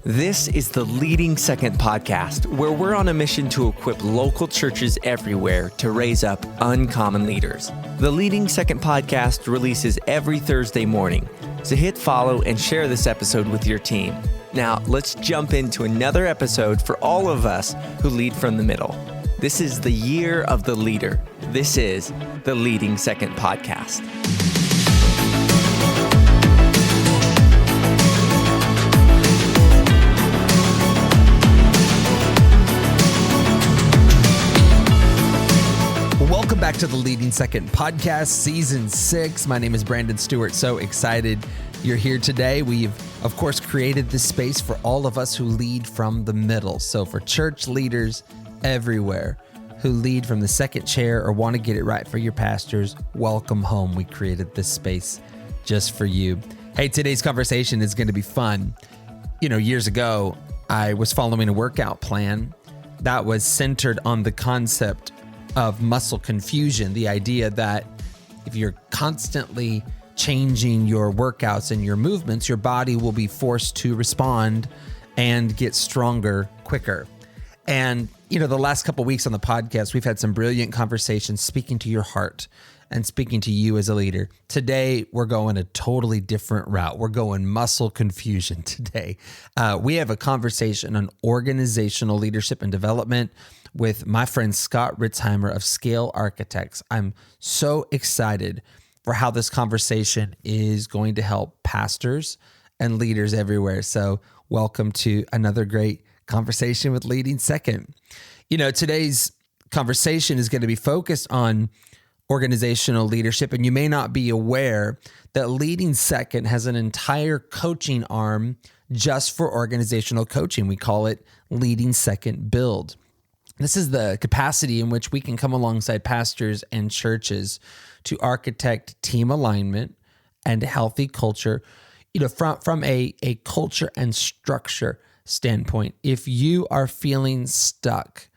This is the Leading Second podcast, where we're on a mission to equip local churches everywhere to raise up uncommon leaders. The Leading Second podcast releases every Thursday morning, so hit follow and share this episode with your team. Now, let's jump into another episode for all of us who lead from the middle. This is the year of the leader. This is the Leading Second podcast. Welcome back to the Leading Second podcast, season 6. My name is Brandon Stewart. So excited you're here today. We've, of course, created this space for all of us who lead from the middle. So for church leaders everywhere who lead from the second chair or want to get it right for your pastors, welcome home. We created this space just for you. Hey, today's conversation is going to be fun. You know, years ago, I was following a workout plan that was centered on the concept of muscle confusion, the idea that if you're constantly changing your workouts and your movements, your body will be forced to respond and get stronger quicker. And, you know, the last couple of weeks on the podcast, we've had some brilliant conversations speaking to your heart and speaking to you as a leader. Today, we're going a totally different route. We're going muscle confusion today. We have a conversation on organizational leadership and development with my friend Scott Riztheimer of Scale Architects. I'm so excited for how this conversation is going to help pastors and leaders everywhere. So welcome to another great conversation with Leading Second. You know, today's conversation is going to be focused on organizational leadership, and you may not be aware that Leading Second has an entire coaching arm just for organizational coaching. We call it Leading Second Build. This is the capacity in which we can come alongside pastors and churches to architect team alignment and healthy culture, you know, from a culture and structure standpoint. If you are feeling stuck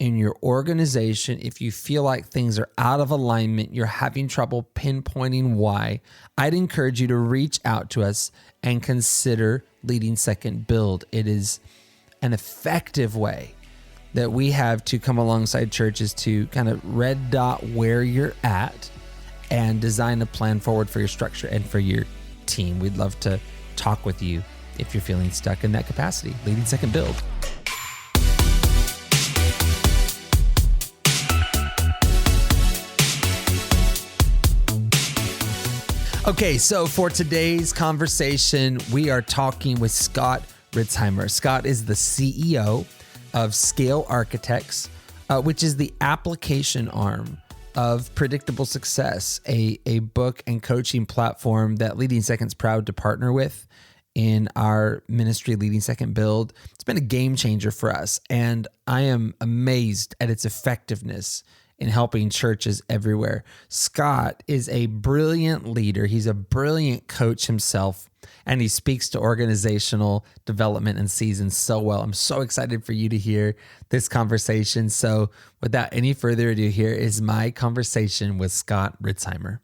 in your organization, if you feel like things are out of alignment, you're having trouble pinpointing why, I'd encourage you to reach out to us and consider Leading Second Build. It is an effective way that we have to come alongside churches to kind of red dot where you're at and design a plan forward for your structure and for your team. We'd love to talk with you if you're feeling stuck in that capacity. Leading Second Build. Okay, so for today's conversation, we are talking with Scott Riztheimer. Scott is the CEO of Scale Architects, which is the application arm of Predictable Success, a book and coaching platform that Leading Second's proud to partner with in our ministry, Leading Second Build. It's been a game changer for us, and I am amazed at its effectiveness in helping churches everywhere. Scott is a brilliant leader. He's a brilliant coach himself, and he speaks to organizational development and seasons so well. I'm so excited for you to hear this conversation. So without any further ado, here is my conversation with Scott Riztheimer.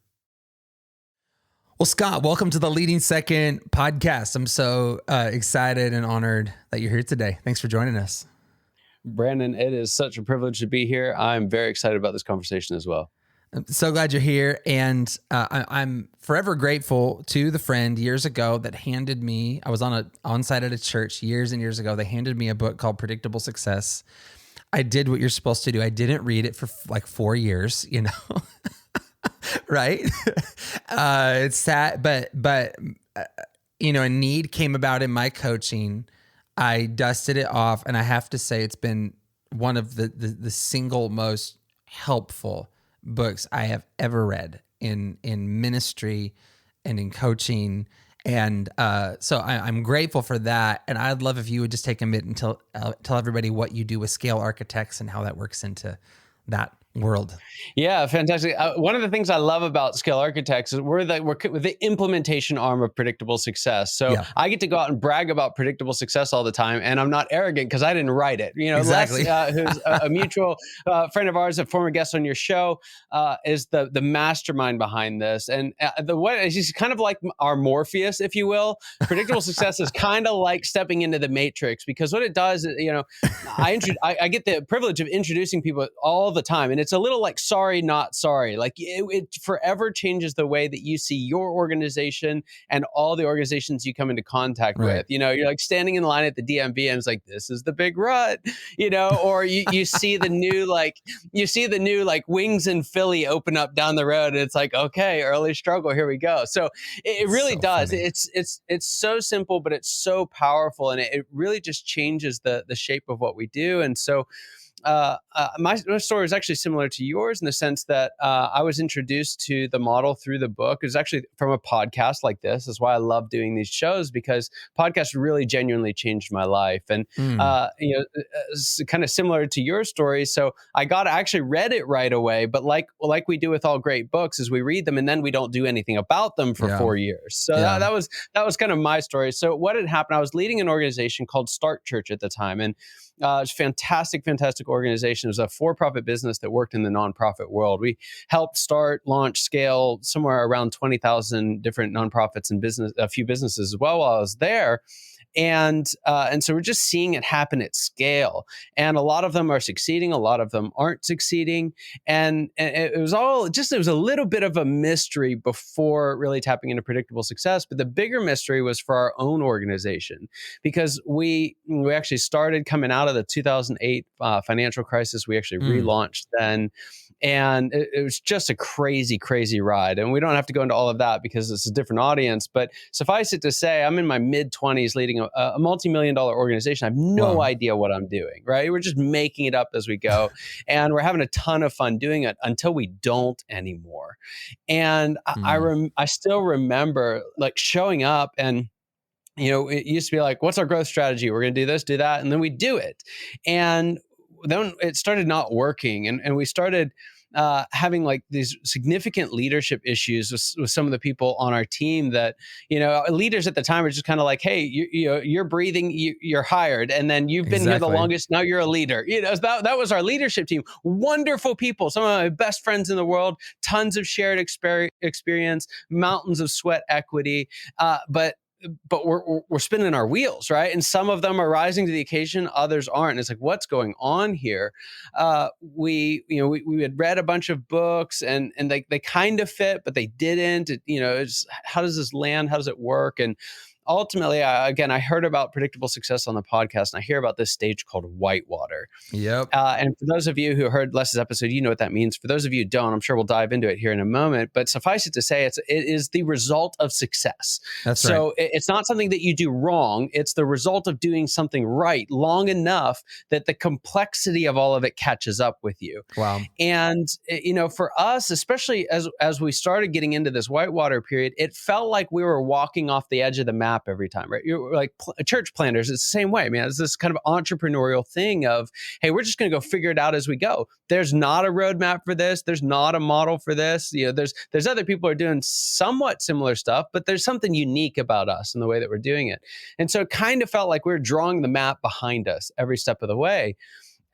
Well, Scott, welcome to the Leading Second podcast. I'm so excited and honored that you're here today. Thanks for joining us. Brandon, it is such a privilege to be here. I'm very excited about this conversation as well. I'm so glad you're here. And I'm forever grateful to the friend years ago that handed me, I was on site at a church years and years ago. They handed me a book called Predictable Success. I did what you're supposed to do. I didn't read it for like 4 years, you know, right? It's sad, but you know, a need came about in my coaching. I dusted it off, and I have to say it's been one of the single most helpful books I have ever read in ministry and in coaching. And so I'm grateful for that. And I'd love if you would just take a minute and tell everybody what you do with Scale Architects and how that works into that world. Yeah, fantastic. One of the things I love about Scale Architects is we're the implementation arm of predictable success. So Yeah, I get to go out and brag about predictable success all the time, and I'm not arrogant because I didn't write it. Les, exactly. who's a mutual friend of ours, a former guest on your show, is the mastermind behind this. And the way he's kind of like our Morpheus, if you will. Predictable success is kind of like stepping into the matrix, because what it does is, I get the privilege of introducing people all the time, and it's a little like sorry, not sorry. Like it forever changes the way that you see your organization and all the organizations you come into contact Right. with. You're like standing in line at the DMV and it's like, this is the big rut, or you see the new wings in Philly open up down the road, and it's like, okay, early struggle, here we go. So it really So does. funny. It's so simple, but it's so powerful, and it really just changes the shape of what we do. And so my story is actually similar to yours in the sense that I was introduced to the model through the book. It was actually from a podcast like this. That's why I love doing these shows, because podcasts really genuinely changed my life. And it's kind of similar to your story. So I actually read it right away, but like we do with all great books, is we read them and then we don't do anything about them for 4 years. So that was kind of my story. So what had happened? I was leading an organization called Start Church at the time, and it's a fantastic organization. It was a for-profit business that worked in the nonprofit world. We helped start, launch, scale somewhere around 20,000 different nonprofits and a few businesses as well while I was there. And so we're just seeing it happen at scale. And a lot of them are succeeding. A lot of them aren't succeeding. And it was a little bit of a mystery before really tapping into predictable success. But the bigger mystery was for our own organization, because we actually started coming out of the 2008 financial crisis. We actually relaunched then. And it was just a crazy, crazy ride. And we don't have to go into all of that because it's a different audience. But suffice it to say, I'm in my mid-20s leading a multi-million-dollar organization. I have no idea what I'm doing, right? We're just making it up as we go. And we're having a ton of fun doing it until we don't anymore. And I still remember like showing up and, it used to be like, what's our growth strategy? We're going to do this, do that. And then we do it. And then it started not working. And we started having like these significant leadership issues with some of the people on our team that, leaders at the time were just kind of like, hey, you're breathing, you're hired. And then you've been here the longest. Now you're a leader. That was our leadership team. Wonderful people. Some of my best friends in the world, tons of shared experience, mountains of sweat equity. But we're spinning our wheels, right? And some of them are rising to the occasion, others aren't. It's like, what's going on here? We had read a bunch of books, and they kind of fit, but they didn't. It's, how does this land? How does it work? And ultimately, I heard about predictable success on the podcast, and I hear about this stage called whitewater. Yep. And for those of you who heard Les's episode, you know what that means. For those of you who don't, I'm sure we'll dive into it here in a moment. But suffice it to say, it is the result of success. That's so right. It's not something that you do wrong. It's the result of doing something right long enough that the complexity of all of it catches up with you. Wow. And for us, especially as we started getting into this whitewater period, it felt like we were walking off the edge of the map every time, right? You're like church planners. It's the same way, man. It's this kind of entrepreneurial thing of, hey, we're just going to go figure it out as we go. There's not a roadmap for this. There's not a model for this. There's other people who are doing somewhat similar stuff, but there's something unique about us in the way that we're doing it. And so it kind of felt like we were drawing the map behind us every step of the way.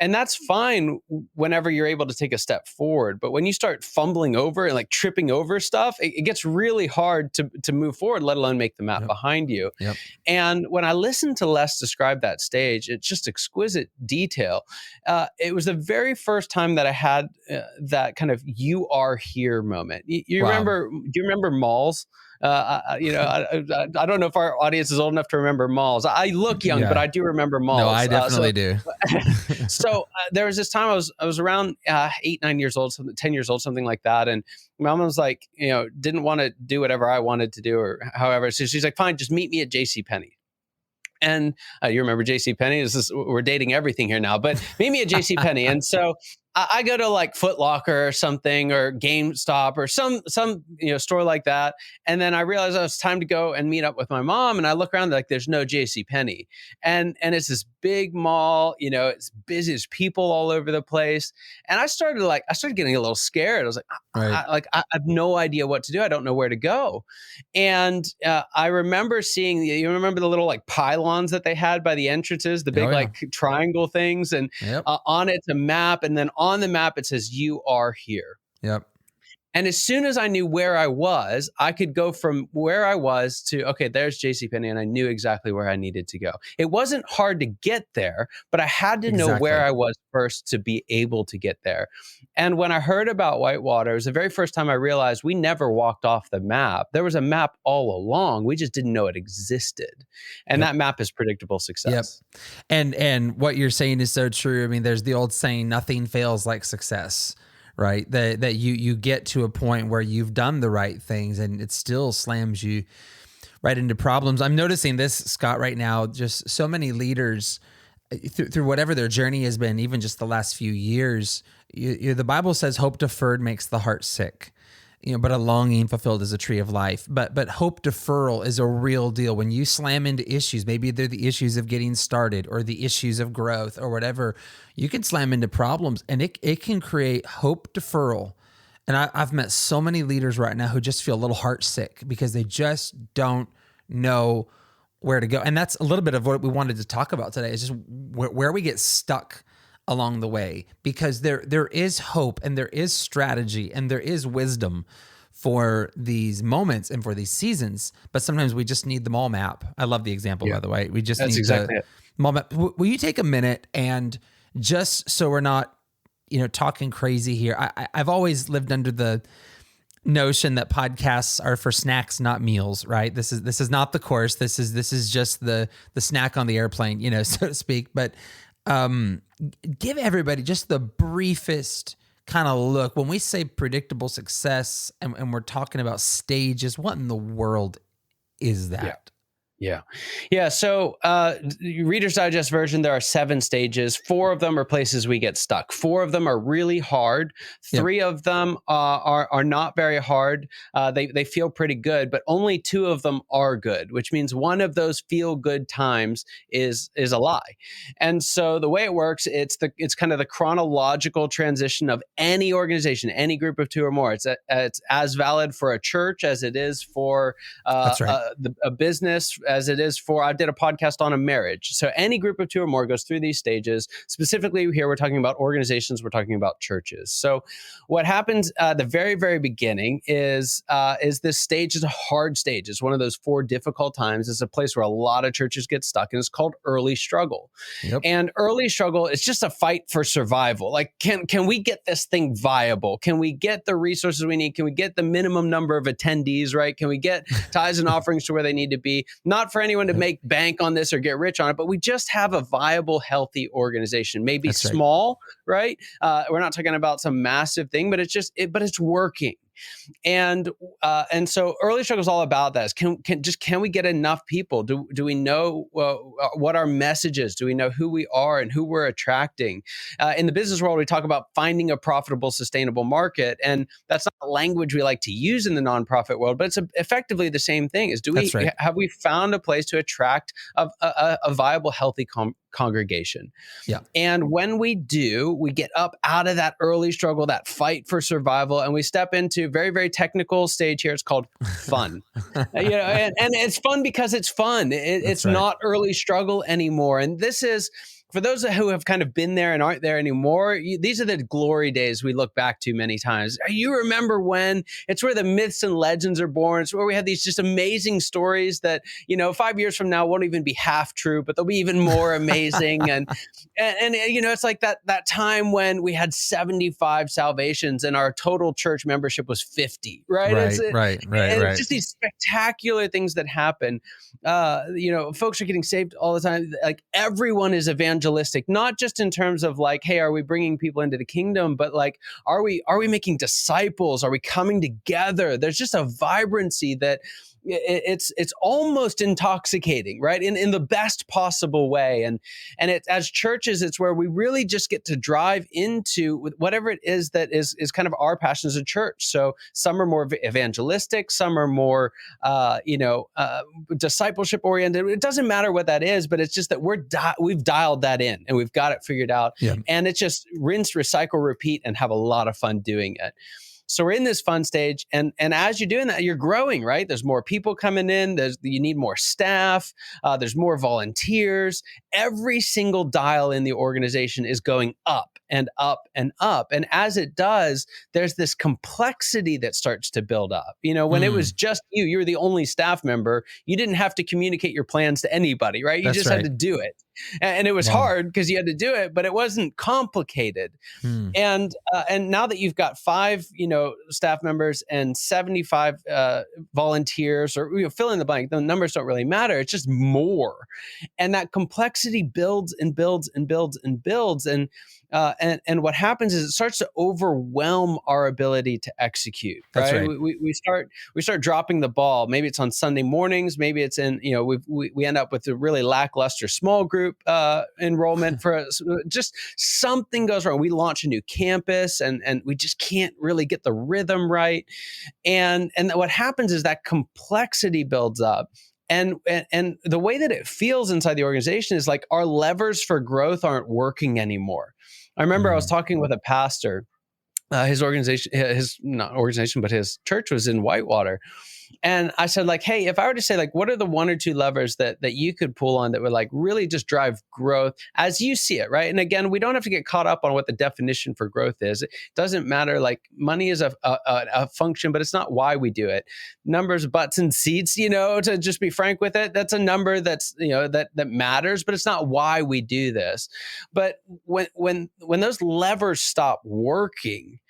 And that's fine whenever you're able to take a step forward. But when you start fumbling over and like tripping over stuff, it gets really hard to move forward, let alone make the map behind you. Yep. And when I listened to Les describe that stage, it's just exquisite detail. It was the very first time that I had that kind of "you are here" moment. You remember? Do you remember malls? I don't know if our audience is old enough to remember malls. I look young, but I do remember malls. No, I definitely do. So there was this time I was around 8, 9 years old, 10 years old, something like that. And my mom was like, didn't want to do whatever I wanted to do or however. So she's like, fine, just meet me at JCPenney. And you remember JCPenney? We're dating everything here now, but meet me at JCPenney. And so I go to like Foot Locker or something, or GameStop or some store like that, and then I realize it's time to go and meet up with my mom. And I look around, like there's no J.C. Penney, and it's this big mall. It's busy. There's people all over the place, and I started getting a little scared. I was like, Right. I have no idea what to do. I don't know where to go. And I remember seeing, you remember the little like pylons that they had by the entrances, the big Oh, yeah. like triangle things, and Yep. on it's a map, and then on the map it says "You are here." Yep. And as soon as I knew where I was, I could go from where I was to, okay, there's JCPenney, and I knew exactly where I needed to go. It wasn't hard to get there, but I had to know where Exactly. I was first to be able to get there. And when I heard about Whitewater, it was the very first time I realized we never walked off the map. There was a map all along. We just didn't know it existed. And Yep. that map is predictable success. Yep. And what you're saying is so true. I mean, there's the old saying, nothing fails like success, right? That you get to a point where you've done the right things and it still slams you right into problems. I'm noticing this, Scott, right now, just so many leaders through whatever their journey has been, even just the last few years, the Bible says hope deferred makes the heart sick. But a longing fulfilled is a tree of life. But hope deferral is a real deal. When you slam into issues, maybe they're the issues of getting started or the issues of growth or whatever, you can slam into problems, and it can create hope deferral. And I've met so many leaders right now who just feel a little heart sick because they just don't know where to go. And that's a little bit of what we wanted to talk about today, is just where we get stuck along the way, because there is hope and there is strategy and there is wisdom for these moments and for these seasons, but sometimes we just need the mall map. I love the example, by the way. We just need exactly the mall map. Will you take a minute, and just so we're not, talking crazy here, I've always lived under the notion that podcasts are for snacks, not meals, right? This is not the course. This is just the snack on the airplane, so to speak. But give everybody just the briefest kind of look. When we say predictable success and we're talking about stages, what in the world is that? Yeah. So, Reader's Digest version, there are 7 stages. 4 of them are places we get stuck. 4 of them are really hard. 3 of them are not very hard. They feel pretty good, but only 2 of them are good, which means one of those feel good times is a lie. And so the way it works, it's kind of the chronological transition of any organization, any group of 2 or more. It's as valid for a church as it is for That's right. a business, as it is for, I did a podcast on a marriage. So any group of 2 or more goes through these stages. Specifically here, we're talking about organizations, we're talking about churches. So what happens at the very, very beginning is this stage is a hard stage. It's one of those 4 difficult times. It's a place where a lot of churches get stuck, and it's called early struggle. Yep. And early struggle is just a fight for survival. Like, can we get this thing viable? Can we get the resources we need? Can we get the minimum number of attendees, right? Can we get tithes and offerings to where they need to be? Not for anyone to make bank on this or get rich on it, but we just have a viable, healthy organization. Maybe That's right. small, right? We're not talking about some massive thing, but it's working. And so early struggle is all about that. Can we get enough people? Do we know what our message is? Do we know who we are and who we're attracting? In the business world, we talk about finding a profitable, sustainable market, and that's not a language we like to use in the nonprofit world, but it's effectively the same thing. Have we found a place to attract a viable, healthy congregation? Yeah. And when we do, we get up out of that early struggle, that fight for survival, and we step into very, very technical stage here. It's called fun. And it's fun because it's fun. It's not early struggle anymore. And this is, for those who have kind of been there and aren't there anymore, these are the glory days we look back to many times. You remember when? It's where the myths and legends are born. It's where we have these just amazing stories that, 5 years from now won't even be half true, but they'll be even more amazing. and it's like that time when we had 75 salvations and our total church membership was 50, right? Right. It's just these spectacular things that happen. Folks are getting saved all the time. Like, everyone is evangelistic, not just in terms of like, hey, are we bringing people into the kingdom, but like, are we making disciples? Are we coming together? There's just a vibrancy that it's almost intoxicating, right? In the best possible way. And it, as churches, it's where we really just get to drive into whatever it is that is kind of our passion as a church. So some are more evangelistic, some are more discipleship oriented. It doesn't matter what that is, but it's just that we've dialed that in and we've got it figured out. Yeah. And it's just rinse, recycle, repeat, and have a lot of fun doing it. So we're in this fun stage, and as you're doing that, you're growing, right? There's more people coming in. You need more staff. There's more volunteers. Every single dial in the organization is going up and up and up. And as it does, there's this complexity that starts to build up. When it was just you were the only staff member, you didn't have to communicate your plans to anybody, right? You That's just right. had to do it. And it was hard because you had to do it, but it wasn't complicated. And now that you've got 5, staff members and 75 volunteers, or fill in the blank, the numbers don't really matter. It's just more, and that complexity builds and builds and builds and builds. And what happens is it starts to overwhelm our ability to execute. That's right. We start dropping the ball. Maybe it's on Sunday mornings. Maybe it's in we end up with a really lackluster small group enrollment for just something goes wrong. We launch a new campus and we just can't really get the rhythm right. And what happens is that complexity builds up. And the way that it feels inside the organization is like our levers for growth aren't working anymore. I remember I was talking with a pastor. His church was in Whitewater. And I said, like, hey, if I were to say, like, what are the 1 or 2 levers that you could pull on that would like really just drive growth as you see it, right? And again, we don't have to get caught up on what the definition for growth is. It doesn't matter. Like, money is a function, but it's not why we do it. Numbers, butts, and seats, to just be frank with it, that's a number that's that matters, but it's not why we do this. But when those levers stop working,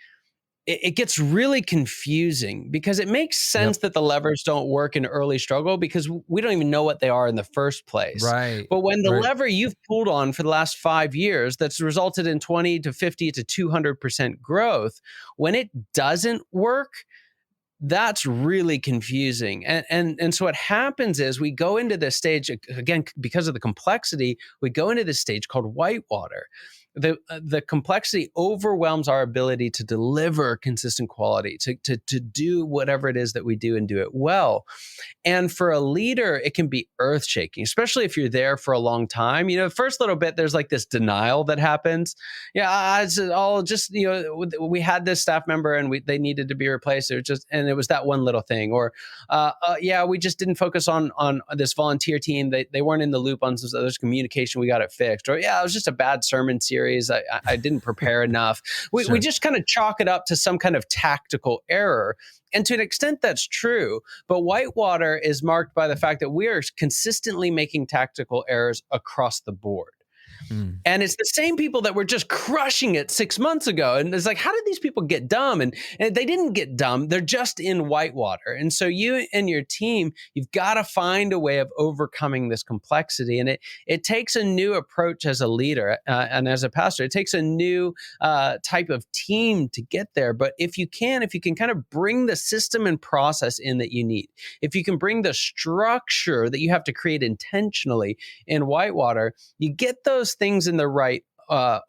it gets really confusing because it makes sense that the levers don't work in early struggle because we don't even know what they are in the first place. Right. But when the lever you've pulled on for the last 5 years that's resulted in 20 to 50 to 200% growth, when it doesn't work, that's really confusing. And so what happens is we go into this stage, again, because of the complexity, we go into this stage called whitewater. The complexity overwhelms our ability to deliver consistent quality, to do whatever it is that we do and do it well. And for a leader, it can be earth-shaking, especially if you're there for a long time. The first little bit, there's like this denial that happens. It's all just, we had this staff member and they needed to be replaced. And it was that one little thing. Or, we just didn't focus on this volunteer team. They weren't in the loop on some other communication. We got it fixed. Or, it was just a bad sermon series. I didn't prepare enough. We just kind of chalk it up to some kind of tactical error. And to an extent, that's true. But Whitewater is marked by the fact that we are consistently making tactical errors across the board. And it's the same people that were just crushing it 6 months ago. And it's like, how did these people get dumb? And they didn't get dumb. They're just in whitewater. And so you and your team, you've got to find a way of overcoming this complexity. And it takes a new approach as a leader and as a pastor. It takes a new type of team to get there. But if you can kind of bring the system and process in that you need, if you can bring the structure that you have to create intentionally in whitewater, you get those things in the right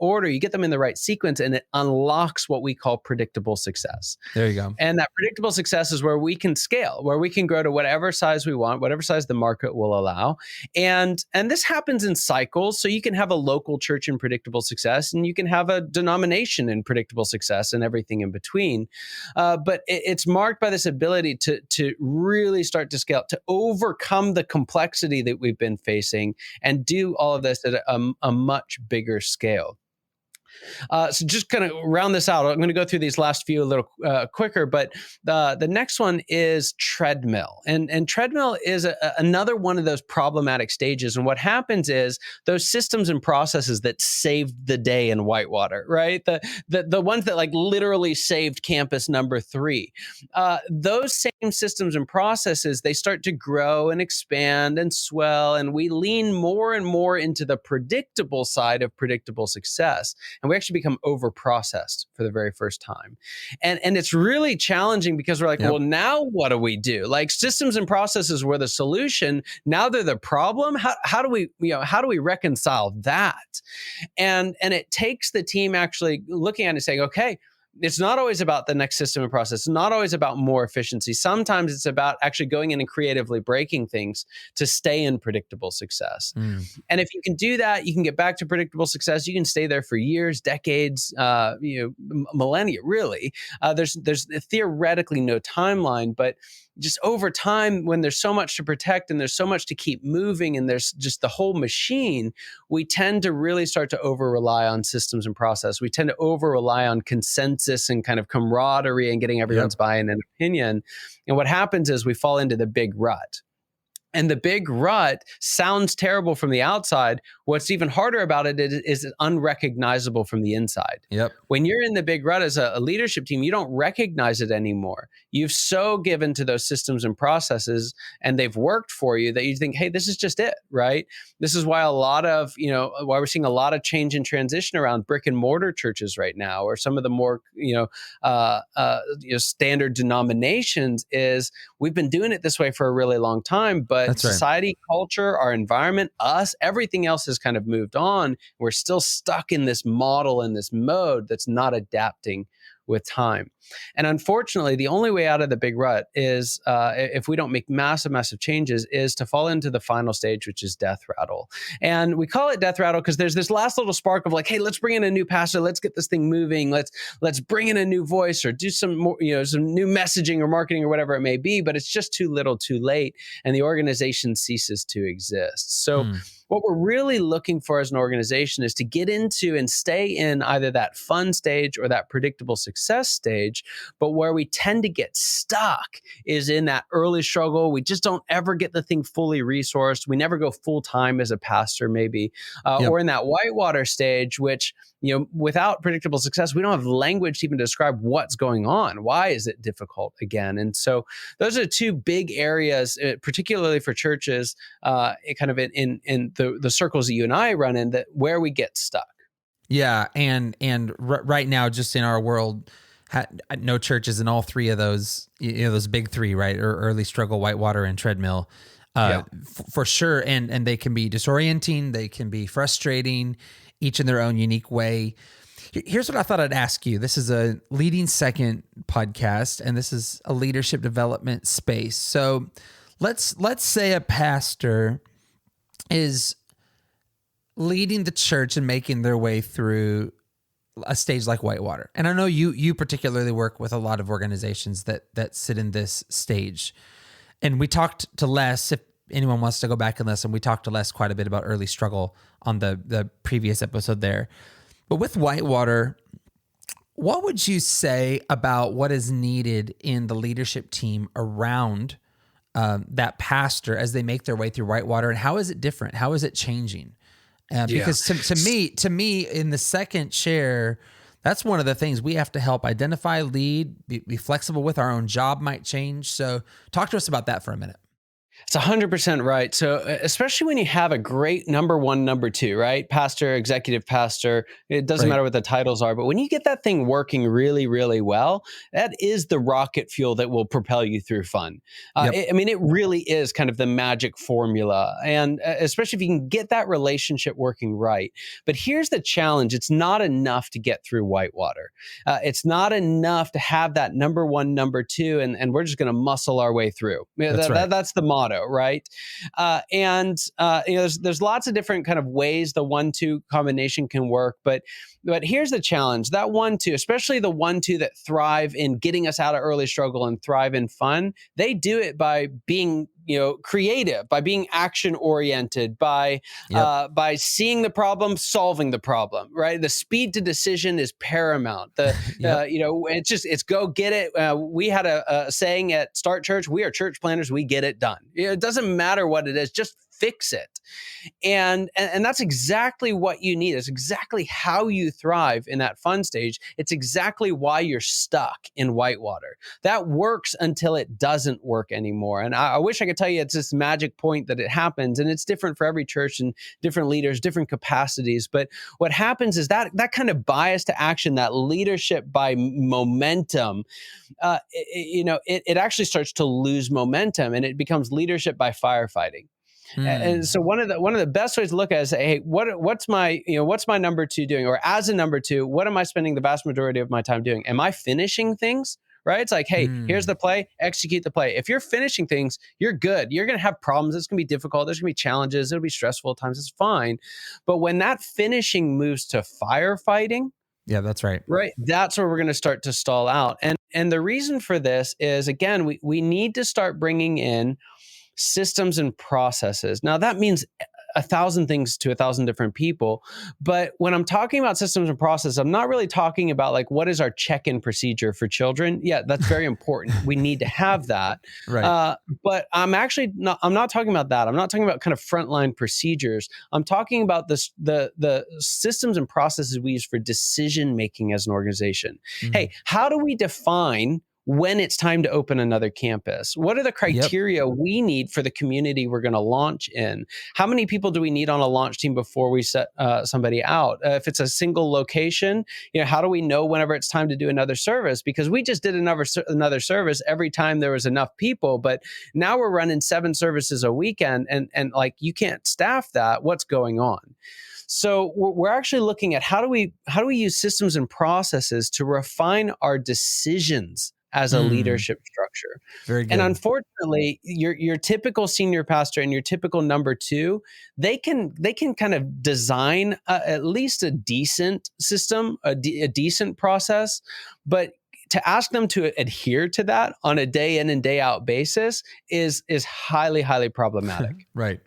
order, you get them in the right sequence, and it unlocks what we call predictable success. There you go. And that predictable success is where we can scale, where we can grow to whatever size we want, whatever size the market will allow. And this happens in cycles. So you can have a local church in predictable success, and you can have a denomination in predictable success, and everything in between. But it's marked by this ability to really start to scale, to overcome the complexity that we've been facing, and do all of this at a much bigger scale. So just kind of round this out, I'm going to go through these last few a little quicker, but the next one is treadmill. And treadmill is another one of those problematic stages. And what happens is those systems and processes that saved the day in Whitewater, right? The ones that like literally saved campus number 3. Those same systems and processes, they start to grow and expand and swell, and we lean more and more into the predictable side of predictable success. and we actually become over processed for the very first time. And it's really challenging because we're like, Yep. well, now what do we do? Like systems and processes were the solution. Now they're the problem. How do we, how do we reconcile that? And it takes the team actually looking at it and saying, okay, it's not always about the next system and process. It's not always about more efficiency. Sometimes it's about actually going in and creatively breaking things to stay in predictable success. And if you can do that, you can get back to predictable success. You can stay there for years, decades, millennia, really. There's theoretically no timeline, but just over time, when there's so much to protect and there's so much to keep moving and there's just the whole machine, we tend to really start to over rely on systems and process. We tend to over rely on consensus and kind of camaraderie and getting everyone's buy-in and opinion. And what happens is we fall into the big rut. And the big rut sounds terrible from the outside. What's even harder about it is unrecognizable from the inside. Yep. When you're in the big rut as a leadership team, you don't recognize it anymore. You've so given to those systems and processes, and they've worked for you that you think, hey, this is just it, right? This is why why we're seeing a lot of change and transition around brick and mortar churches right now, or some of the more, standard denominations is we've been doing it this way for a really long time, but That's right. Society, culture, our environment, us, everything else has kind of moved on. We're still stuck in this model and this mode that's not adapting with time. And unfortunately, the only way out of the big rut is, if we don't make massive changes, is to fall into the final stage, which is death rattle. And we call it death rattle because there's this last little spark of like, hey, let's bring in a new pastor. Let's get this thing moving. Let's bring in a new voice or do some more, some new messaging or marketing or whatever it may be. But it's just too little, too late, and the organization ceases to exist. So what we're really looking for as an organization is to get into and stay in either that fun stage or that predictable success stage. But where we tend to get stuck is in that early struggle. We just don't ever get the thing fully resourced. We never go full time as a pastor, maybe, or in that whitewater stage, which, without predictable success, we don't have language to even describe what's going on. Why is it difficult again? And so those are two big areas, particularly for churches, kind of in the circles that you and I run in, that where we get stuck. Yeah, and right now, just in our world, no churches in all three of those, those big three, right? Or early struggle, whitewater, and treadmill, for sure. And they can be disorienting. They can be frustrating, each in their own unique way. Here's what I thought I'd ask you. This is a Leading Second podcast, and this is a leadership development space. So let's say a pastor is leading the church and making their way through a stage like whitewater. And I know you particularly work with a lot of organizations that sit in this stage. And we talked to Les, if anyone wants to go back and listen, we talked to Les quite a bit about early struggle on the previous episode there. But with whitewater, what would you say about what is needed in the leadership team around that pastor as they make their way through whitewater, and how is it different? How is it changing? Because to me, in the second chair, that's one of the things we have to help identify, lead, be flexible with. Our own job might change. So talk to us about that for a minute. It's 100% right. So especially when you have a great number one, number two, right? Pastor, executive pastor, it doesn't matter what the titles are, but when you get that thing working really, really well, that is the rocket fuel that will propel you through fun. It really is kind of the magic formula. And especially if you can get that relationship working right. But here's the challenge. It's not enough to get through whitewater. It's not enough to have that number one, number two, and we're just going to muscle our way through. That's the motto. Right. There's lots of different kind of ways the 1-2 combination can work. But here's the challenge. That 1-2, especially the 1-2 that thrive in getting us out of early struggle and thrive in fun, they do it by being creative, by being action oriented, by seeing the problem, solving the problem, right? The speed to decision is paramount. It's go get it. We had a saying at Start Church, we are church planners, we get it done. It doesn't matter what it is, just fix it. And that's exactly what you need. It's exactly how you thrive in that fun stage. It's exactly why you're stuck in whitewater. That works until it doesn't work anymore. And I wish I could tell you it's this magic point that it happens, and it's different for every church and different leaders, different capacities. But what happens is that kind of bias to action, that leadership by momentum, it actually starts to lose momentum, and it becomes leadership by firefighting. And so one of the best ways to look at it is say, hey, what's my number two doing? Or as a number two, what am I spending the vast majority of my time doing? Am I finishing things? Right? It's like, hey, here's the play, execute the play. If you're finishing things, you're good. You're going to have problems. It's going to be difficult. There's going to be challenges. It'll be stressful at times. It's fine. But when that finishing moves to firefighting, yeah, that's right. Right. That's where we're going to start to stall out. And the reason for this is, again, we need to start bringing in systems and processes. Now, that means 1,000 things to 1,000 different people. But when I'm talking about systems and processes, I'm not really talking about like, what is our check-in procedure for children? Yeah, that's very important. We need to have that. Right. But I'm not talking about that. I'm not talking about kind of frontline procedures. I'm talking about the systems and processes we use for decision-making as an organization. Hey, how do we define when it's time to open another campus? What are the criteria we need for the community we're going to launch in? How many people do we need on a launch team before we set somebody out? If it's a single location, how do we know whenever it's time to do another service? Because we just did another service every time there was enough people, but now we're running 7 services a weekend, and like, you can't staff that. What's going on? So we're actually looking at how do we use systems and processes to refine our decisions as a leadership structure. Very good. And unfortunately, your typical senior pastor and your typical number two, they can kind of design at least a decent system, a decent process, but to ask them to adhere to that on a day in and day out basis is highly, highly problematic. Right.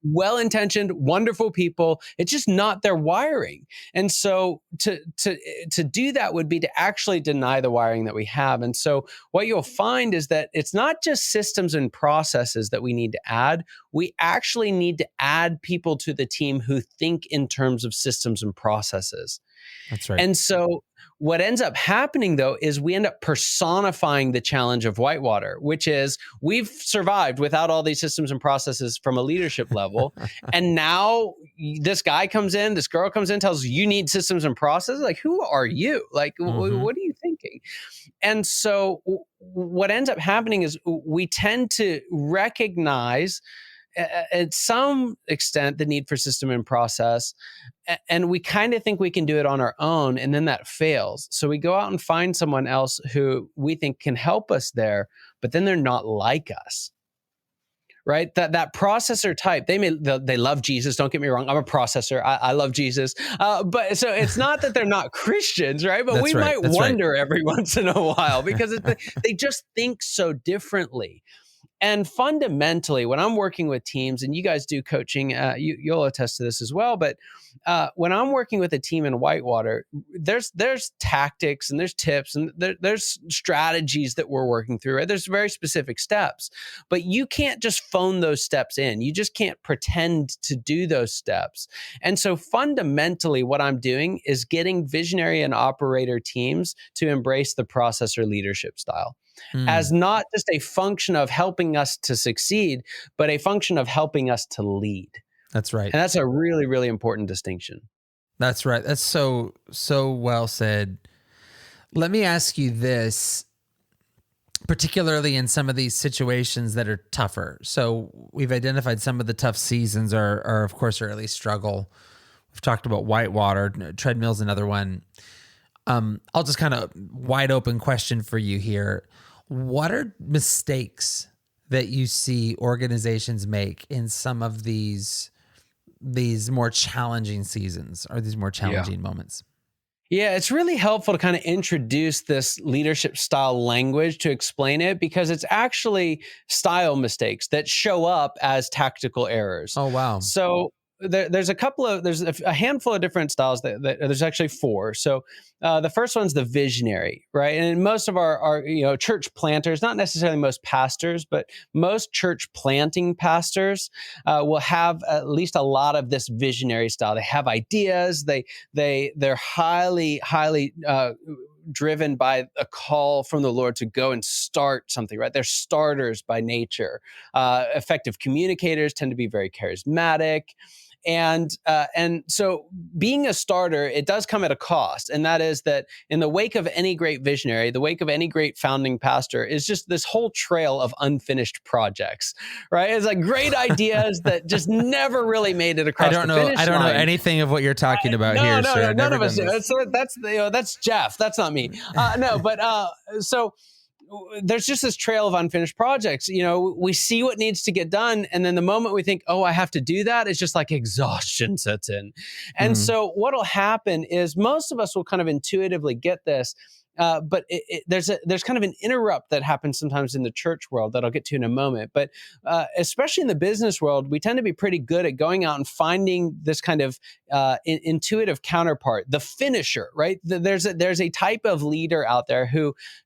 Well-intentioned, wonderful people. It's just not their wiring. And so to do that would be to actually deny the wiring that we have. And so what you'll find is that it's not just systems and processes that we need to add. We actually need to add people to the team who think in terms of systems and processes. That's right. And so what ends up happening, though, is we end up personifying the challenge of whitewater, which is we've survived without all these systems and processes from a leadership level. And now this guy comes in, this girl comes in, tells you need systems and processes. Like, who are you? Like, what are you thinking? And so what ends up happening is we tend to recognize at some extent the need for system and process, and we kind of think we can do it on our own, and then that fails. So we go out and find someone else who we think can help us there, but then they're not like us. Right? That processor type, they love Jesus. Don't get me wrong. I'm a processor. I love Jesus. But so it's not that they're not Christians, right? But we might wonder every once in a while because they just think so differently. And fundamentally, when I'm working with teams, and you guys do coaching, you'll attest to this as well, but when I'm working with a team in whitewater, there's tactics and there's tips and there's strategies that we're working through, right? There's very specific steps, but you can't just phone those steps in. You just can't pretend to do those steps. And so fundamentally, what I'm doing is getting visionary and operator teams to embrace the processor leadership style. As not just a function of helping us to succeed, but a function of helping us to lead. That's right. And that's a really, really important distinction. That's right. That's so well said. Let me ask you this, particularly in some of these situations that are tougher. So we've identified some of the tough seasons are of course, early struggle. We've talked about whitewater, treadmill's another one. I'll just kind of wide open question for you here. What are mistakes that you see organizations make in some of these more challenging seasons or these more challenging moments? Yeah, it's really helpful to kind of introduce this leadership style language to explain it, because it's actually style mistakes that show up as tactical errors. Oh, wow. there's a handful of different styles that there's actually four. So the first one's the visionary, right? And most of our church planters, not necessarily most pastors, but most church planting pastors will have at least a lot of this visionary style. They have ideas. They're highly driven by a call from the Lord to go and start something, right? They're starters by nature. Effective communicators tend to be very charismatic. And so being a starter, it does come at a cost. And that is that in the wake of any great visionary, the wake of any great founding pastor is just this whole trail of unfinished projects, right? It's like great ideas that just never really made it across the finish line. I don't know anything of what you're talking about here, sir. No, none of us do. That's Jeff. That's not me. So there's just this trail of unfinished projects. We see what needs to get done. And then the moment we think, oh, I have to do that, it's just like exhaustion sets in. And so what'll happen is most of us will kind of intuitively get this. But there's kind of an interrupt that happens sometimes in the church world that I'll get to in a moment. But especially in the business world, we tend to be pretty good at going out and finding this kind of intuitive counterpart, the finisher, right? There's a type of leader out there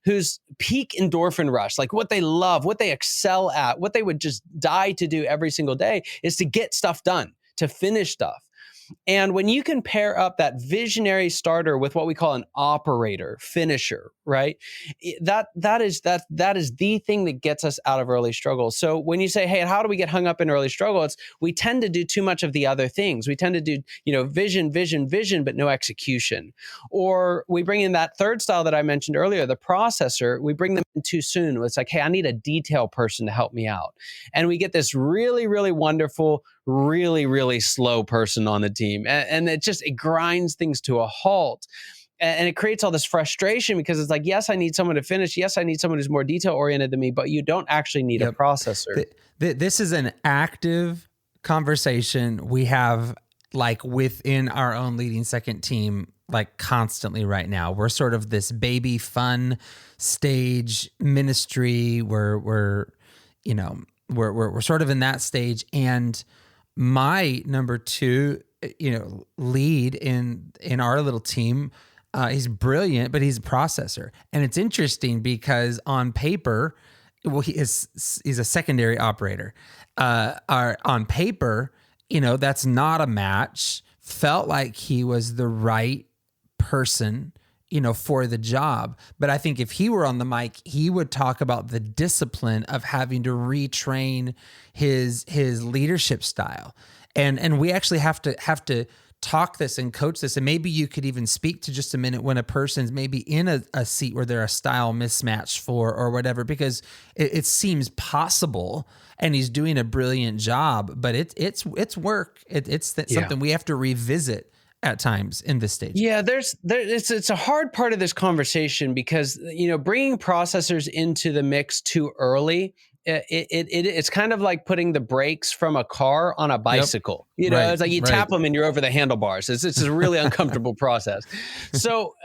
whose peak endorphin rush, like what they love, what they excel at, what they would just die to do every single day is to get stuff done, to finish stuff. And when you can pair up that visionary starter with what we call an operator, finisher, right? That is the thing that gets us out of early struggle. So when you say, hey, how do we get hung up in early struggle? We tend to do too much of the other things. We tend to do, vision, but no execution. Or we bring in that third style that I mentioned earlier, the processor, we bring them in too soon. It's like, hey, I need a detail person to help me out. And we get this really, really wonderful, really, really slow person on the team. And it grinds things to a halt. And it creates all this frustration because it's like, yes, I need someone to finish. Yes, I need someone who's more detail oriented than me, but you don't actually need a processor. This is an active conversation we have like within our own Leading Second team, like constantly right now. We're sort of this baby fun stage ministry where we're sort of in that stage. And my number two, lead in our little team, he's brilliant, but he's a processor. And it's interesting because on paper, he's a secondary operator. On paper, that's not a match. Felt like he was the right person, for the job. But I think if he were on the mic, he would talk about the discipline of having to retrain his leadership style. And we actually have to talk this and coach this. And maybe you could even speak to just a minute when a person's maybe in a seat where they're a style mismatch for or whatever, because it seems possible and he's doing a brilliant job, but it's work. It's something we have to revisit at times in this stage. Yeah, it's a hard part of this conversation because, bringing processors into the mix too early, it's kind of like putting the brakes from a car on a bicycle. Right, it's like you tap them and you're over the handlebars. It's a really uncomfortable process. So,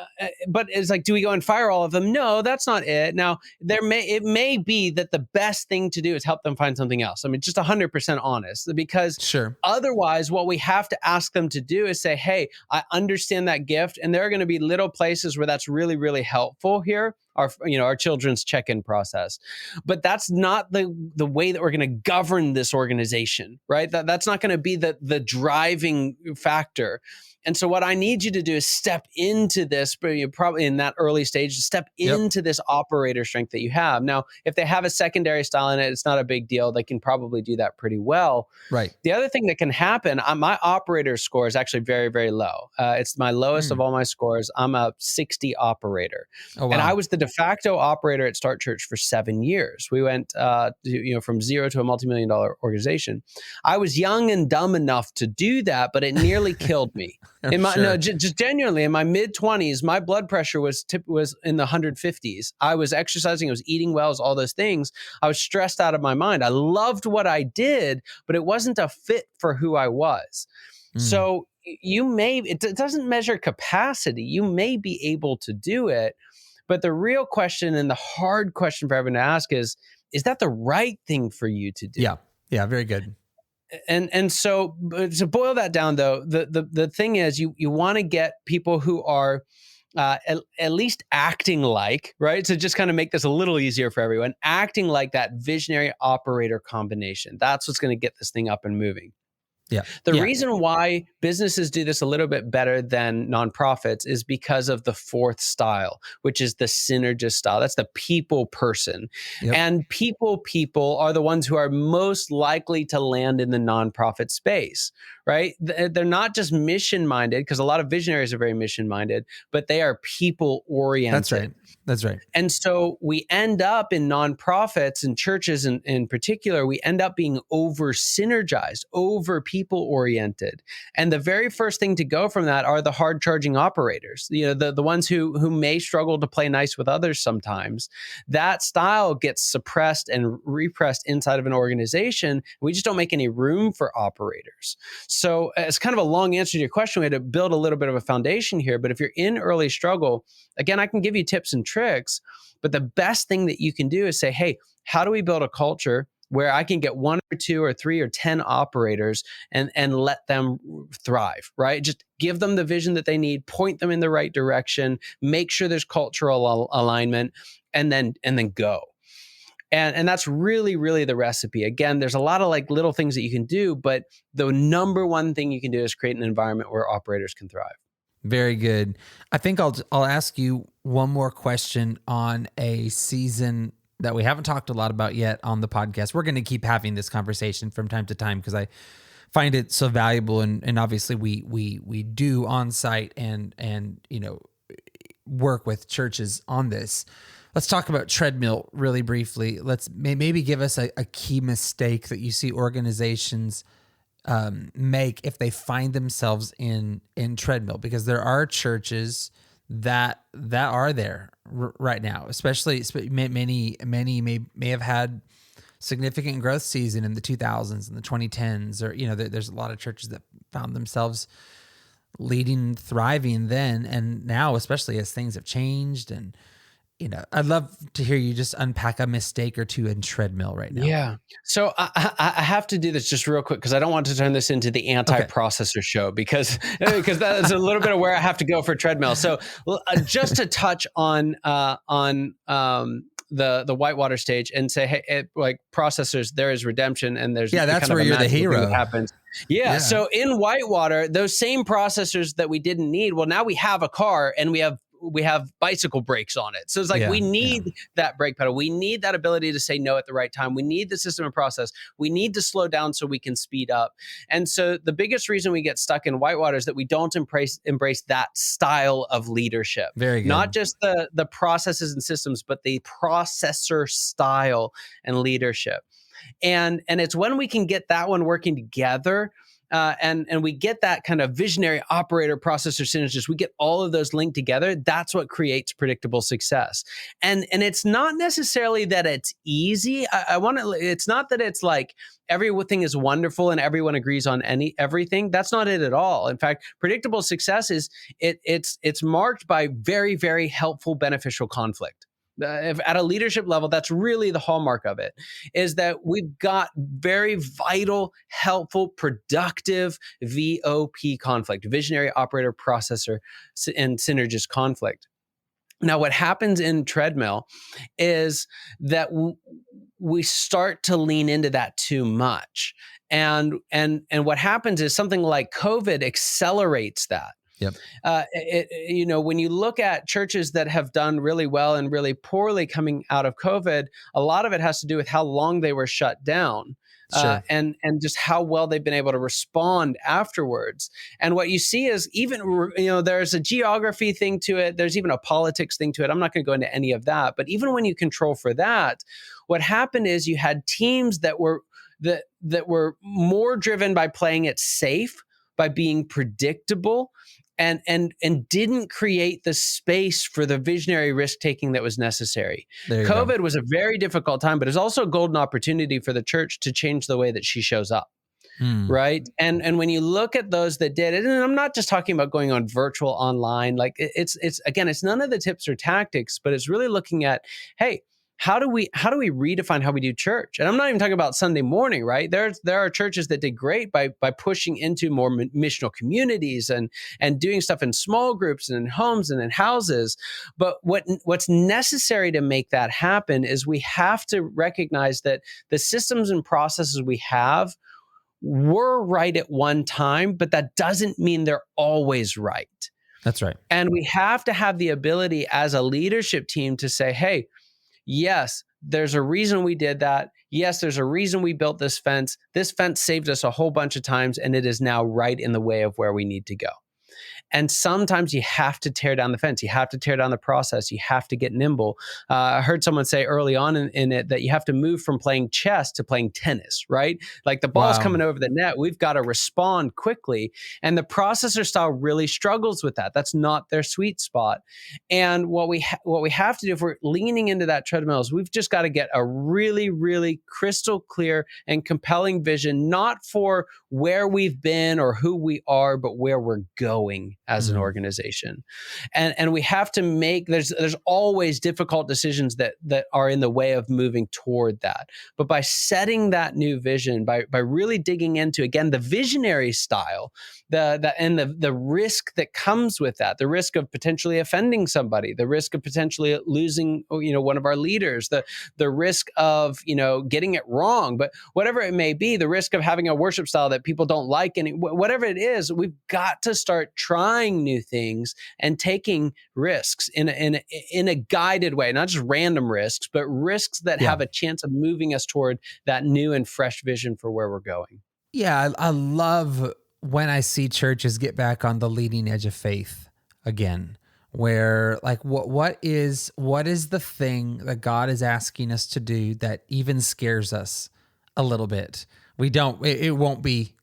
but it's like, do we go and fire all of them? No, that's not it. Now, it may be that the best thing to do is help them find something else. I mean, just 100% honest, because otherwise, what we have to ask them to do is say, hey, I understand that gift, and there are going to be little places where that's really, really helpful here. Our children's check-in process, but that's not the way that we're going to govern this organization, right? That's not going to be the driving factor. And so what I need you to do is step into this, probably in that early stage, step into this operator strength that you have. Now, if they have a secondary style in it, it's not a big deal. They can probably do that pretty well. Right. The other thing that can happen, my operator score is actually very, very low. It's my lowest of all my scores. I'm a 60 operator. Oh, wow. And I was the de facto operator at Start Church for 7 years. We went from zero to a multi-million-dollar organization. I was young and dumb enough to do that, but it nearly killed me. Just genuinely, in my mid-20s, my blood pressure was in the 150s. I was exercising, I was eating well, all those things. I was stressed out of my mind. I loved what I did, but it wasn't a fit for who I was. So it doesn't measure capacity. You may be able to do it, but the real question and the hard question for everyone to ask is that the right thing for you to do? Yeah, very good. And so to boil that down, though, the thing is, you want to get people who are at least acting like, right? So just kind of make this a little easier for everyone, acting like that visionary operator combination. That's what's going to get this thing up and moving. Yeah. The reason why businesses do this a little bit better than nonprofits is because of the fourth style, which is the synergist style. That's the people person. Yep. And people are the ones who are most likely to land in the nonprofit space, right? They're not just mission minded, because a lot of visionaries are very mission minded, but they are people oriented. That's right. And so we end up in nonprofits and churches in particular, we end up being over synergized, over people oriented. And the very first thing to go from that are the hard charging operators, the ones who may struggle to play nice with others sometimes. That style gets suppressed and repressed inside of an organization. We just don't make any room for operators. So it's kind of a long answer to your question. We had to build a little bit of a foundation here. But if you're in early struggle, again, I can give you tips and tricks, but the best thing that you can do is say, hey, how do we build a culture where I can get 1 or 2 or 3 or 10 operators and let them thrive, right? Just give them the vision that they need, point them in the right direction, make sure there's cultural alignment, and then go. And that's really, really the recipe. Again, there's a lot of like little things that you can do, but the number one thing you can do is create an environment where operators can thrive. Very good. I think I'll ask you one more question on a season that we haven't talked a lot about yet on the podcast. We're going to keep having this conversation from time to time because I find it so valuable, and obviously we do on site and work with churches on this. Let's talk about treadmill really briefly. Let's maybe give us a key mistake that you see organizations make if they find themselves in treadmill, because there are churches that are there right now, especially many may have had significant growth season in the 2000s and the 2010s, or there's a lot of churches that found themselves leading, thriving then and now, especially as things have changed. And I'd love to hear you just unpack a mistake or two in treadmill right now. Yeah. So I have to do this just real quick because I don't want to turn this into the anti-processor show because that is a little bit of where I have to go for treadmill. So just to touch on the whitewater stage and say, hey, like processors, there is redemption and there's that's where you're the hero. That happens. Yeah. So in whitewater, those same processors that we didn't need, well, now we have a car and we have bicycle brakes on it. So it's like we need that brake pedal. We need that ability to say no at the right time. We need the system and process. We need to slow down so we can speed up. And so the biggest reason we get stuck in whitewater is that we don't embrace that style of leadership. Very good. Not just the processes and systems, but the processor style and leadership. And it's when we can get that one working together, and we get that kind of visionary operator processor synergist, we get all of those linked together. That's what creates predictable success. And it's not necessarily that it's easy. It's not that it's like everything is wonderful and everyone agrees on everything. That's not it at all. In fact, predictable success is it's marked by very, very helpful, beneficial conflict. At a leadership level, that's really the hallmark of it, is that we've got very vital, helpful, productive VOP conflict, visionary operator processor and synergist conflict. Now, what happens in treadmill is that we start to lean into that too much. And what happens is something like COVID accelerates that. Yep. When you look at churches that have done really well and really poorly coming out of COVID, a lot of it has to do with how long they were shut down. Sure. And just how well they've been able to respond afterwards. And what you see is even, there's a geography thing to it. There's even a politics thing to it. I'm not going to go into any of that. But even when you control for that, what happened is you had teams that were more driven by playing it safe, by being predictable, and didn't create the space for the visionary risk-taking that was necessary. COVID was a very difficult time, but it's also a golden opportunity for the church to change the way that she shows up. Right. And when you look at those that did it, and I'm not just talking about going on virtual online, like it's none of the tips or tactics, but it's really looking at, hey, how do we redefine how we do church? And I'm not even talking about Sunday morning, right? There are churches that did great by pushing into more missional communities and doing stuff in small groups and in homes and in houses. But what's necessary to make that happen is we have to recognize that the systems and processes we have were right at one time, but that doesn't mean they're always right. That's right. And we have to have the ability as a leadership team to say, hey, yes, there's a reason we did that. Yes, there's a reason we built this fence. This fence saved us a whole bunch of times, and it is now right in the way of where we need to go. And sometimes you have to tear down the fence. You have to tear down the process. You have to get nimble. I heard someone say early on in it that you have to move from playing chess to playing tennis, right? Like the ball's coming over the net. We've got to respond quickly. And the processor style really struggles with that. That's not their sweet spot. And what we have to do if we're leaning into that treadmill is we've just got to get a really, really crystal clear and compelling vision, not for where we've been or who we are, but where we're going as an organization. And we have to make, there's always difficult decisions that are in the way of moving toward that. But by setting that new vision, by really digging into, again, the visionary style, the risk that comes with that, the risk of potentially offending somebody, the risk of potentially losing, one of our leaders, the risk of, getting it wrong, but whatever it may be, the risk of having a worship style that people don't like, and whatever it is, we've got to start trying new things and taking risks in a guided way, not just random risks, but risks that have a chance of moving us toward that new and fresh vision for where we're going. Yeah, I love when I see churches get back on the leading edge of faith again, where like what is the thing that God is asking us to do that even scares us a little bit? It won't be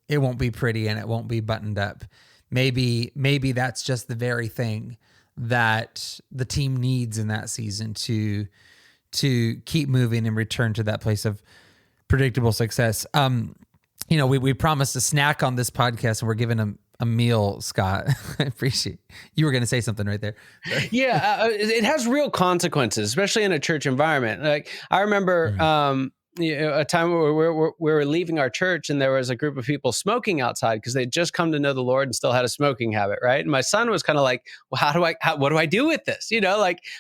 pretty and it won't be buttoned up. Maybe that's just the very thing that the team needs in that season to keep moving and return to that place of predictable success. We promised a snack on this podcast and we're giving a meal, Scott. I appreciate you were going to say something right there. Yeah, it has real consequences, especially in a church environment. Like I remember a time where we were leaving our church and there was a group of people smoking outside because they'd just come to know the Lord and still had a smoking habit, right? And my son was kind of like, well, what do I do with this?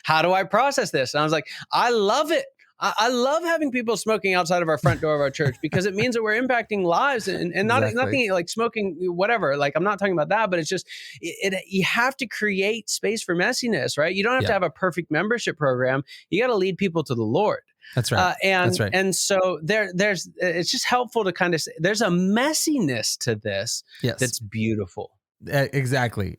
How do I process this? And I was like, I love it. I love having people smoking outside of our front door of our church because it means that we're impacting lives and nothing like smoking, whatever. Like I'm not talking about that, but it's just, you have to create space for messiness, right? You don't have to have a perfect membership program. You got to lead people to the Lord. That's right. That's right. And so there's it's just helpful to kind of say there's a messiness to this that's beautiful. Exactly.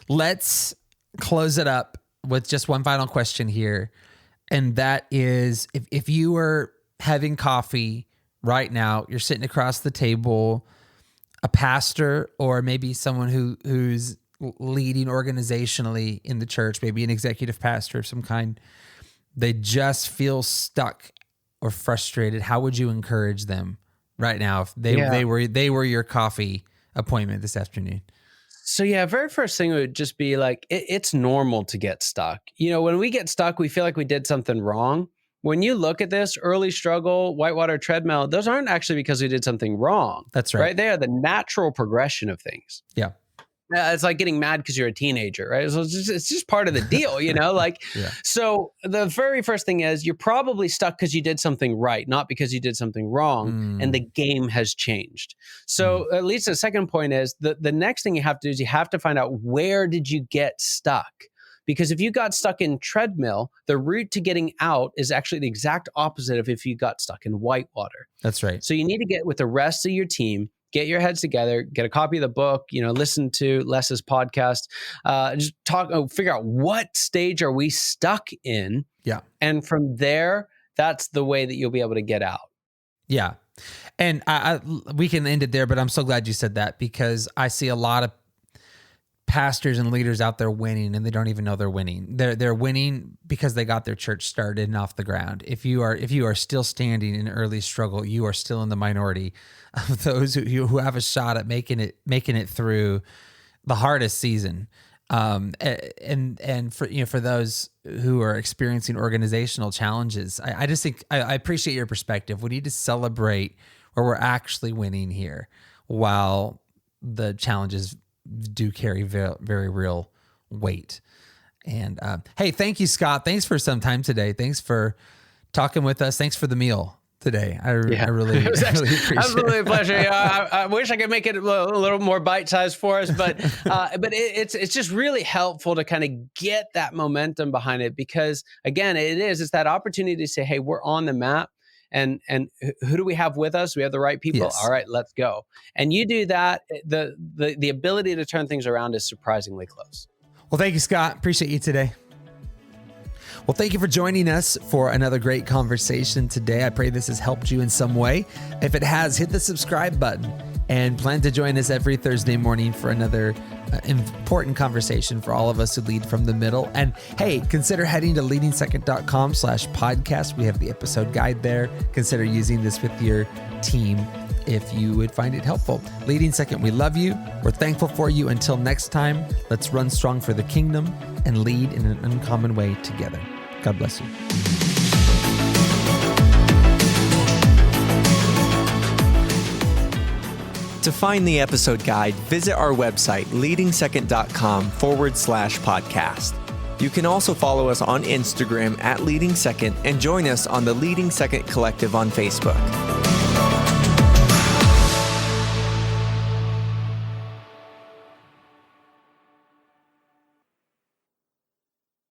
Let's close it up with just one final question here. And that is, if you were having coffee right now, you're sitting across the table, a pastor or maybe someone who's leading organizationally in the church, maybe an executive pastor of some kind, they just feel stuck or frustrated. How would you encourage them right now if they were your coffee appointment this afternoon? So very first thing would just be like, it's normal to get stuck. When we get stuck, we feel like we did something wrong. When you look at this early struggle, whitewater treadmill, those aren't actually because we did something wrong. That's right. They are the natural progression of things. Yeah. It's like getting mad because you're a teenager, right? So it's just part of the deal, So the very first thing is you're probably stuck because you did something right, not because you did something wrong, and the game has changed. So at least the second point is the next thing you have to do is you have to find out where did you get stuck? Because if you got stuck in treadmill, the route to getting out is actually the exact opposite of if you got stuck in whitewater. That's right. So you need to get with the rest of your team, get your heads together, get a copy of the book, listen to Les's podcast, just figure out what stage are we stuck in. Yeah. And from there, that's the way that you'll be able to get out. Yeah. And we can end it there, but I'm so glad you said that because I see a lot of pastors and leaders out there winning and they don't even know they're winning. They're winning because they got their church started and off the ground. If you are still standing in early struggle, you are still in the minority of those who have a shot at making it through the hardest season. And for those who are experiencing organizational challenges, I just think I appreciate your perspective. We need to celebrate where we're actually winning here, while the challenges do carry very, very real weight. And hey, thank you, Scott. Thanks for some time today. Thanks for talking with us. Thanks for the meal today. I really appreciate it. Absolutely a pleasure. I wish I could make it a little more bite-sized for us, but it's just really helpful to kind of get that momentum behind it, because again, it's that opportunity to say, hey, we're on the map, and who do we have with us? We have the right people. Yes. All right, let's go. And you do that, the ability to turn things around is surprisingly close. Well, thank you, Scott. Appreciate you today. Well, thank you for joining us for another great conversation today. I pray this has helped you in some way. If it has, hit the subscribe button and plan to join us every Thursday morning for another important conversation for all of us who lead from the middle. And hey, consider heading to leadingsecond.com/podcast. We have the episode guide there. Consider using this with your team if you would find it helpful. Leading Second, we love you. We're thankful for you. Until next time, let's run strong for the kingdom and lead in an uncommon way together. God bless you. To find the episode guide, visit our website, leadingsecond.com/podcast. You can also follow us on Instagram @LeadingSecond and join us on the Leading Second Collective on Facebook.